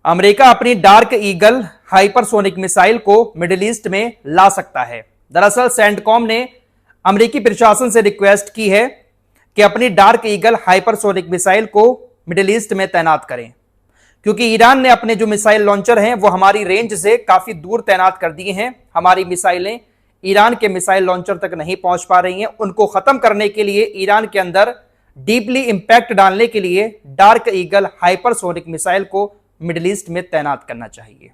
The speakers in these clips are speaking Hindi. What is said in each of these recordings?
अमेरिका अपनी डार्क ईगल हाइपरसोनिक मिसाइल को मिडिल ईस्ट में ला सकता है। दरअसल सेंटकॉम ने अमेरिकी प्रशासन से रिक्वेस्ट की है कि अपनी डार्क ईगल हाइपरसोनिक मिसाइल को मिडिल ईस्ट में तैनात करें, क्योंकि ईरान ने अपने जो मिसाइल लॉन्चर हैं वो हमारी रेंज से काफी दूर तैनात कर दिए हैं। हमारी मिसाइलें ईरान के मिसाइल लॉन्चर तक नहीं पहुंच पा रही हैं। उनको खत्म करने के लिए ईरान के अंदर डीपली इंपैक्ट डालने के लिए डार्क ईगल हाइपरसोनिक मिसाइल को मिडिल ईस्ट में तैनात करना चाहिए।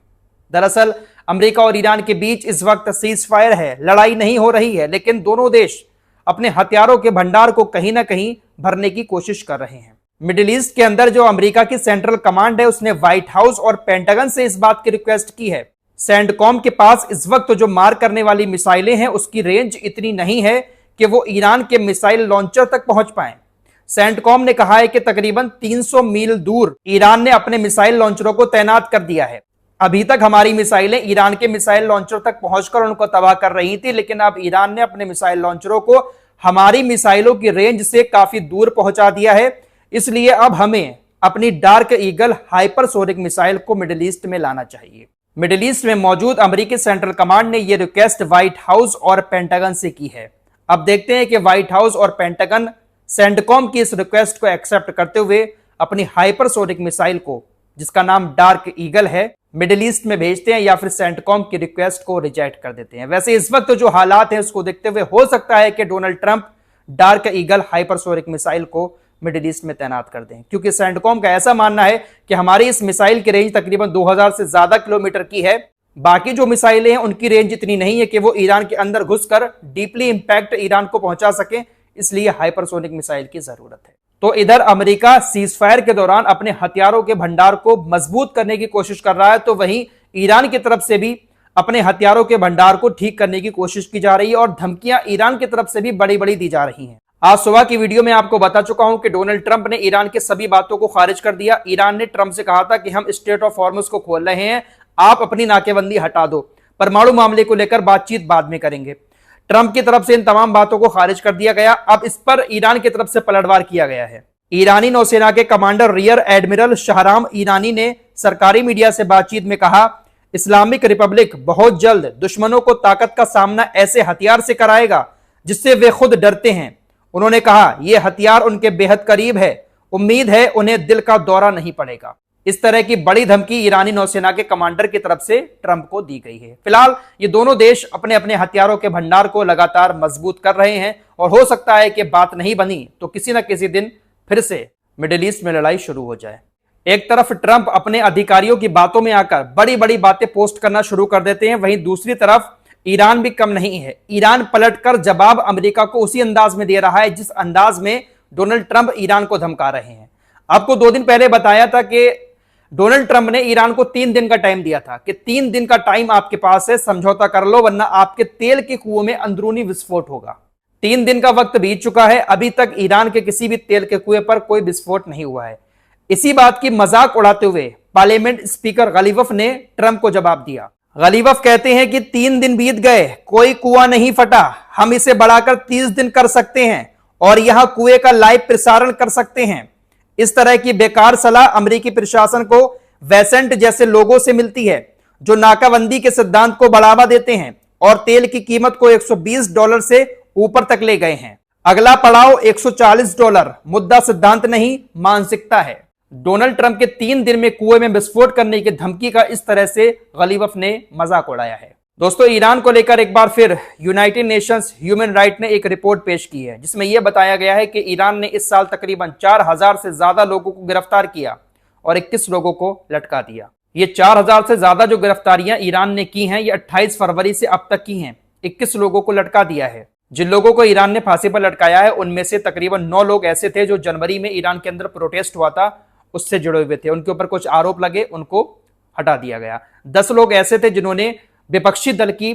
दरअसल अमेरिका और ईरान के बीच इस वक्त सीज फायर है, लड़ाई नहीं हो रही है, लेकिन दोनों देश अपने हथियारों के भंडार को कहीं ना कहीं भरने की कोशिश कर रहे हैं। मिडिल ईस्ट के अंदर जो अमेरिका की सेंट्रल कमांड है उसने व्हाइट हाउस और पेंटागन से इस बात की रिक्वेस्ट की है। सेंटकॉम के पास इस वक्त जो मार करने वाली मिसाइलें हैं उसकी रेंज इतनी नहीं है कि वो ईरान के मिसाइल लॉन्चर तक पहुंच पाएं। सेंटकॉम ने कहा है कि तकरीबन 300 मील दूर ईरान ने अपने मिसाइल लॉन्चरों को तैनात कर दिया है। अभी तक हमारी मिसाइलें ईरान के मिसाइल लॉन्चर तक पहुंचकर उनको तबाह कर रही थी, लेकिन अब ईरान ने अपने मिसाइल लॉन्चरों को हमारी मिसाइलों की रेंज से काफी दूर पहुंचा दिया है। इसलिए अब हमें अपनी डार्क ईगल हाइपरसोनिक मिसाइल को मिडिल ईस्ट में लाना चाहिए। मिडिल ईस्ट में मौजूद अमेरिकी सेंट्रल कमांड ने यह रिक्वेस्ट व्हाइट हाउस और पेंटागन से की है। अब देखते हैं कि व्हाइट हाउस और पेंटागन सेंटकॉम की इस रिक्वेस्ट को एक्सेप्ट करते हुए अपनी हाइपरसोनिक मिसाइल को, जिसका नाम डार्क ईगल है, मिडिल ईस्ट में भेजते हैं या फिर सेंटकॉम की रिक्वेस्ट को रिजेक्ट कर देते हैं। वैसे इस वक्त जो हालात हैं उसको देखते हुए हो सकता है कि Donald Trump dark eagle hypersonic missile को मिडिल ईस्ट में तैनात कर दें, क्योंकि सेंटकॉम का ऐसा मानना है कि हमारी इस मिसाइल की रेंज तकरीबन 2000 से ज्यादा किलोमीटर की है। बाकी जो मिसाइलें हैं उनकी रेंज इतनी नहीं है कि वो ईरान के अंदर घुसकर डीपली इंपैक्ट ईरान को पहुंचा सके, इसलिए हाइपरसोनिक मिसाइल की जरूरत है। तो इधर अमेरिका सीज फायर के दौरान अपने हथियारों के भंडार को मजबूत करने की कोशिश कर रहा है, तो वहीं ईरान की तरफ से भी अपने हथियारों के भंडार को ठीक करने की कोशिश की जा रही है और धमकियां ईरान की तरफ से भी बड़ी बड़ी दी जा रही हैं। आज सुबह की वीडियो में आपको बता चुका हूं कि डोनाल्ड ट्रंप ने ईरान की सभी बातों को खारिज कर दिया। ईरान ने ट्रंप से कहा था कि हम स्ट्रेट ऑफ हॉर्मुज को खोल रहे हैं, आप अपनी नाकेबंदी हटा दो, परमाणु मामले को लेकर बातचीत बाद में करेंगे। ट्रंप की तरफ से इन तमाम बातों को खारिज कर दिया गया। अब इस पर ईरान की तरफ से पलटवार किया गया है। ईरानी नौसेना के commander rear admiral Shahram Irani ने सरकारी मीडिया से बातचीत में कहा, इस्लामिक रिपब्लिक बहुत जल्द दुश्मनों को ताकत का सामना ऐसे हथियार से कराएगा जिससे वे खुद डरते हैं। उन्होंने कहा, यह हथियार उनके बेहद करीब है, उम्मीद है उन्हें दिल का दौरा नहीं पड़ेगा। इस तरह की बड़ी धमकी ईरानी नौसेना के कमांडर की तरफ से ट्रंप को दी गई है। फिलहाल ये दोनों देश अपने अपने हथियारों के भंडार को लगातार मजबूत कर रहे हैं और हो सकता है कि बात नहीं बनी तो किसी न किसी दिन फिर से मिडिल ईस्ट में लड़ाई शुरू हो जाए। एक तरफ ट्रंप अपने अधिकारियों की बातों में आकर बड़ी बड़ी बातें पोस्ट करना शुरू कर देते हैं, वहीं दूसरी तरफ ईरान भी कम नहीं है। ईरान पलटकर जवाब अमेरिका को उसी अंदाज में दे रहा है जिस अंदाज में डोनाल्ड ट्रंप ईरान को धमका रहे हैं। आपको 2 दिन पहले बताया था कि डोनाल्ड ट्रंप ने ईरान को 3 दिन का टाइम दिया था कि 3 दिन का टाइम आपके पास है, समझौता कर लो वरना आपके तेल के कुओं में अंदरूनी विस्फोट होगा। 3 दिन का वक्त बीत चुका है, अभी तक ईरान के किसी भी तेल के कुएं पर कोई विस्फोट नहीं हुआ है। इसी बात की मजाक उड़ाते हुए पार्लियामेंट स्पीकर गलीवफ ने ट्रंप को जवाब दिया। गलीवफ कहते हैं कि 3 दिन बीत गए, कोई कुआं नहीं फटा, हम इसे बढ़ाकर 30 दिन कर सकते हैं और यहां कुएं का लाइव प्रसारण कर सकते हैं। इस तरह की बेकार सलाह अमेरिकी प्रशासन को वेसेंट जैसे लोगों से मिलती है जो नाकाबंदी के सिद्धांत को बढ़ावा देते हैं और तेल की कीमत को $120 से ऊपर तक ले गए हैं। अगला पड़ाव $140, मुद्दा सिद्धांत नहीं मानसिकता है। डोनाल्ड ट्रंप के 3 दिन में कुएं में विस्फोट करने की धमकी का इस तरह से गलीवफ ने मजाक उड़ाया है। दोस्तों, ईरान को लेकर एक बार फिर यूनाइटेड नेशंस ह्यूमन राइट ने एक रिपोर्ट पेश की है जिसमें यह बताया गया है कि ईरान ने इस साल तकरीबन 4000 से ज्यादा लोगों को गिरफ्तार किया और 21 लोगों को लटका दिया। ये 4000 से ज्यादा जो गिरफ्तारियां ईरान ने की हैं ये 28 फरवरी से अब तक की हैं। 21 लोगों को लटका दिया है। जिन लोगों को ईरान ने फांसी पर लटकाया है उनमें से तकरीबन 9 लोग ऐसे थे जो जनवरी में ईरान के अंदर प्रोटेस्ट हुआ था उससे जुड़े हुए थे, उनके ऊपर कुछ आरोप लगे, उनको हटा दिया गया। 10 लोग ऐसे थे जिन्होंने विपक्षी दल की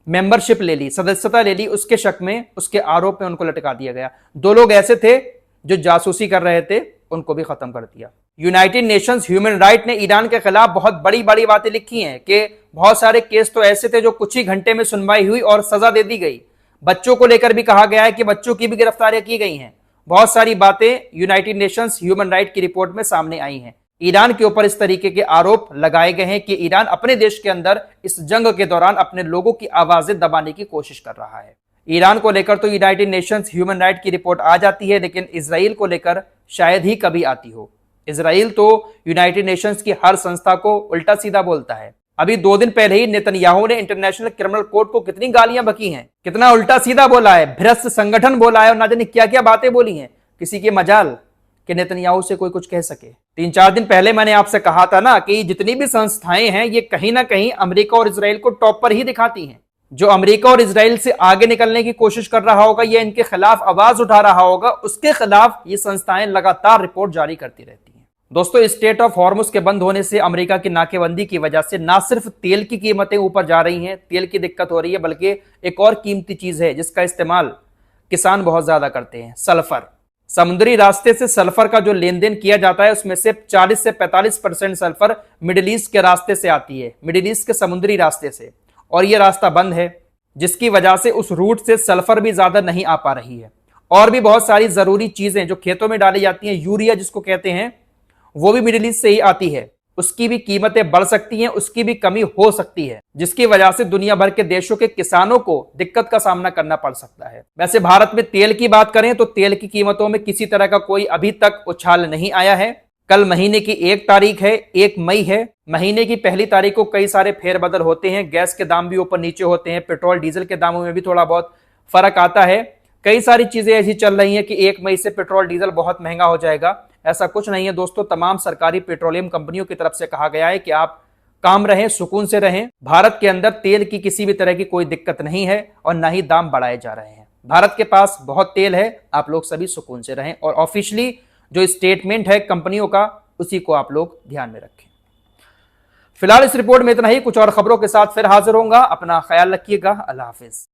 मेंबरशिप ले ली, सदस्यता ले ली, उसके शक में, उसके आरोप में उनको लटका दिया गया। 2 लोग ऐसे थे जो जासूसी कर रहे थे, उनको भी खत्म कर दिया। यूनाइटेड नेशंस ह्यूमन राइट ने ईरान के खिलाफ बहुत बड़ी बड़ी बातें लिखी हैं कि बहुत सारे केस तो ऐसे थे जो कुछ ही घंटे में सुनवाई हुई और सजा दे दी गई। बच्चों को लेकर भी कहा गया है कि बच्चों की भी गिरफ्तारियां की गई हैं। बहुत सारी बातें यूनाइटेड नेशंस ह्यूमन राइट की रिपोर्ट में सामने आई हैं। ईरान के ऊपर इस तरीके के आरोप लगाए गए हैं कि ईरान अपने देश के अंदर इस जंग के दौरान अपने लोगों की आवाजें दबाने की कोशिश कर रहा है। ईरान को लेकर तो यूनाइटेड नेशंस ह्यूमन राइट की रिपोर्ट आ जाती है, लेकिन इजराइल को लेकर शायद ही कभी आती हो। इजराइल तो यूनाइटेड नेशंस की हर संस्था को उल्टा सीधा बोलता है। अभी 2 दिन पहले ही नेतन्याहू ने इंटरनेशनल क्रिमिनल कोर्ट को कितनी गालियां बकी हैं, कितना उल्टा सीधा बोला है, भ्रष्ट संगठन बोला है और ना जाने क्या क्या बातें बोली हैं। किसी के मजाल कि नेतन्याहू से कोई कुछ कह सके। 3-4 दिन पहले मैंने आपसे कहा था ना कि जितनी भी संस्थाएं हैं ये कहीं ना कहीं अमेरिका और इजराइल को टॉप पर ही दिखाती हैं। जो अमेरिका और इजराइल से आगे निकलने की कोशिश कर रहा होगा या इनके खिलाफ आवाज उठा रहा होगा, उसके खिलाफ ये संस्थाएं लगातार रिपोर्ट जारी करती रहती हैं। दोस्तों, स्ट्रेट ऑफ हॉर्मुज के बंद होने से अमेरिका की नाकेबंदी की वजह से ना सिर्फ तेल की कीमतें ऊपर जा रही हैं, तेल की दिक्कत हो रही है, बल्कि एक और कीमती चीज है जिसका इस्तेमाल किसान बहुत ज्यादा करते हैं, सल्फर। समुद्री रास्ते से सल्फर का जो लेन देन किया जाता है उसमें से 40 से 45% सल्फर मिडिल ईस्ट के रास्ते से आती है, मिडिल ईस्ट के समुद्री रास्ते से, और यह रास्ता बंद है जिसकी वजह से उस रूट से सल्फर भी ज्यादा नहीं आ पा रही है। और भी बहुत सारी जरूरी चीजें जो खेतों में डाली जाती हैं, यूरिया जिसको कहते हैं, वो भी मिडिल ईस्ट से ही आती है। उसकी भी कीमतें बढ़ सकती हैं, उसकी भी कमी हो सकती है, जिसकी वजह से दुनिया भर के देशों के किसानों को दिक्कत का सामना करना पड़ सकता है। वैसे भारत में तेल की बात करें तो तेल की कीमतों में किसी तरह का कोई अभी तक उछाल नहीं आया है। कल महीने की 1 तारीख है, 1 मई है। महीने की पहली तारीख को कई सारे फेरबदल होते हैं, गैस के दाम भी ऊपर नीचे होते हैं, पेट्रोल डीजल के दामों में भी थोड़ा बहुत फर्क आता है। कई सारी चीजें ऐसी चल रही हैं कि 1 मई से पेट्रोल डीजल बहुत महंगा हो जाएगा। ऐसा कुछ नहीं है दोस्तों, तमाम सरकारी पेट्रोलियम कंपनियों की तरफ से कहा गया है कि आप काम रहें, सुकून से रहें। भारत के अंदर तेल की किसी भी तरह की कोई दिक्कत नहीं है और ना ही दाम बढ़ाए जा रहे हैं। भारत के पास बहुत तेल है, आप लोग सभी सुकून से रहें और ऑफिशियली जो स्टेटमेंट है कंपनियों का उसी को आप लोग ध्यान में रखें। फिलहाल इस रिपोर्ट में इतना ही, कुछ और खबरों के साथ फिर हाजिर होऊंगा। अपना ख्याल रखिएगा। अल्लाह हाफिज।